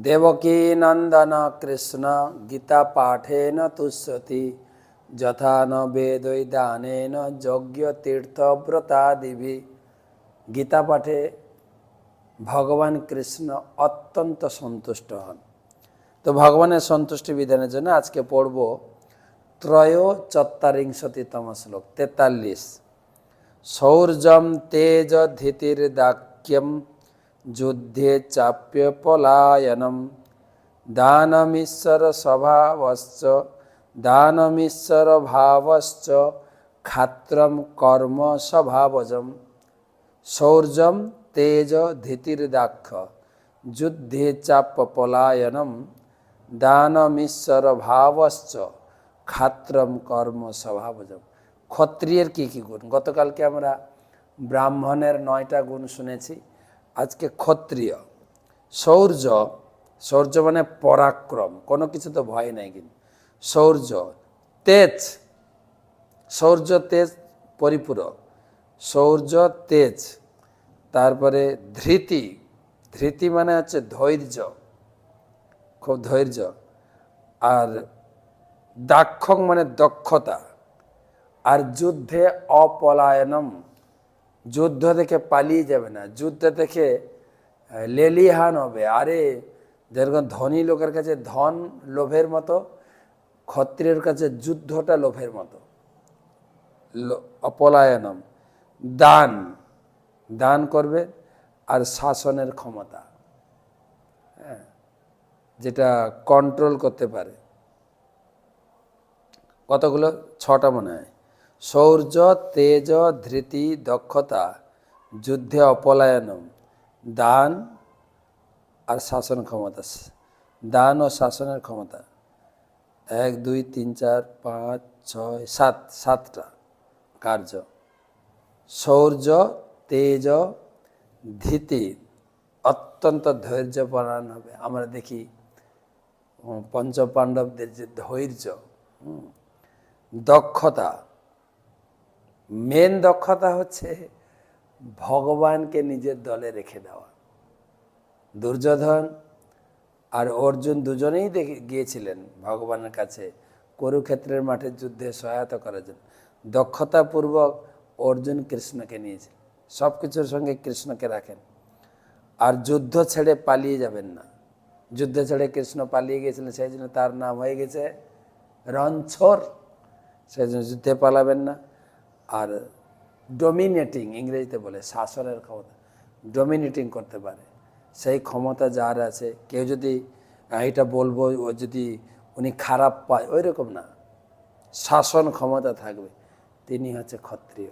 देवकी नंदन कृष्ण गीता पाठेन तुष्यति यथा न वेदैदानेन यज्ञ तीर्थ व्रतादिभि। गीता पाठे भगवान कृष्ण अत्यंत सन्तुष्ट हन। तो भगवान सन्तुष्टि विधान जन्य आज के पढ़ब त्रयोचत्वारिंशतितम श्लोक 43। शौर्यं तेज धीतिर्दाक्ष्यं युद्धे चाप्य पलायनम दानमीश्वर स्वभावश्च दानमीश्वर भावश्च क्षात्रम कर्म स्वभावजम। शौर्यम तेज धीतिर्दाक्ष युद्धे चाप्य पलायनम दानमीश्वर भावश्च क्षात्रम कर्म स्वभावजम। क्षत्रियर की गुण गतकाल के आमरा ब्राह्मणेर 9टा गुण शुनेছি। आज के क्षत्रिय शौर्य शौर्य माने पराक्रम कोनो किछु तो भय नहीं किन्तु शौर्य तेज शौर्य तेज परिपूरक शौर्य तेज तारपरे धृति धृति माने হচ্ছে धैर्य खूब धैर्य और दाक्षक माने दक्षता और युद्धे अपलायनम যুদ্ধ থেকে পালিয়ে যাবে না যুদ্ধ থেকে লেলিহান হবে। আরে যেরকম ধনী লোকের কাছে ধন লোভের মতো ক্ষত্রিয়ের কাছে যুদ্ধটা লোভের মতো। অপলায়নম দান দান করবে আর শাসনের ক্ষমতা যেটা কন্ট্রোল করতে পারে। কতগুলো 6টা মনে হয়। शौर्य तेज धृति दक्षता युद्धे अपलायनम दान और शासन क्षमता दान और शासन क्षमता 1 2 3 4 5 6 7 7टा कार्य। शौर्य तेज धीति अत्यंत धैर्यपरायण হবে। আমরা দেখি পঞ্চপাণ্ডবদের যে ধৈর্য দক্ষতা मेन दक्षता হচ্ছে ভগবানকে নিজের দলে রেখে দেওয়া। দুর্যোধন আর অর্জুন দুজনেই গিয়েছিলেন ভগবানের কাছে কুরুক্ষেত্রের মাঠে যুদ্ধে সহায়তা করার জন্য। দক্ষতাপূর্বক অর্জুন কৃষ্ণকে নিয়েছিলেন, সব কিছুর সঙ্গে কৃষ্ণকে রাখেন। আর যুদ্ধ ছেড়ে পালিয়ে যাবেন না। যুদ্ধ ছেড়ে কৃষ্ণ পালিয়ে গিয়েছিলেন, সেই জন্য তার নাম হয়ে গেছে রণছোড়। সেই জন্য যুদ্ধে পালাবেন না। আর ডমিনেটিং ইংরেজিতে বলে শাসনের ক্ষমতা, ডমিনেটিং করতে পারে সেই ক্ষমতা যার আছে। কেউ যদি এটা বলবো ও যদি উনি খারাপ পায় ওই রকম না, শাসন ক্ষমতা থাকবে, তিনি হচ্ছে ক্ষত্রিয়।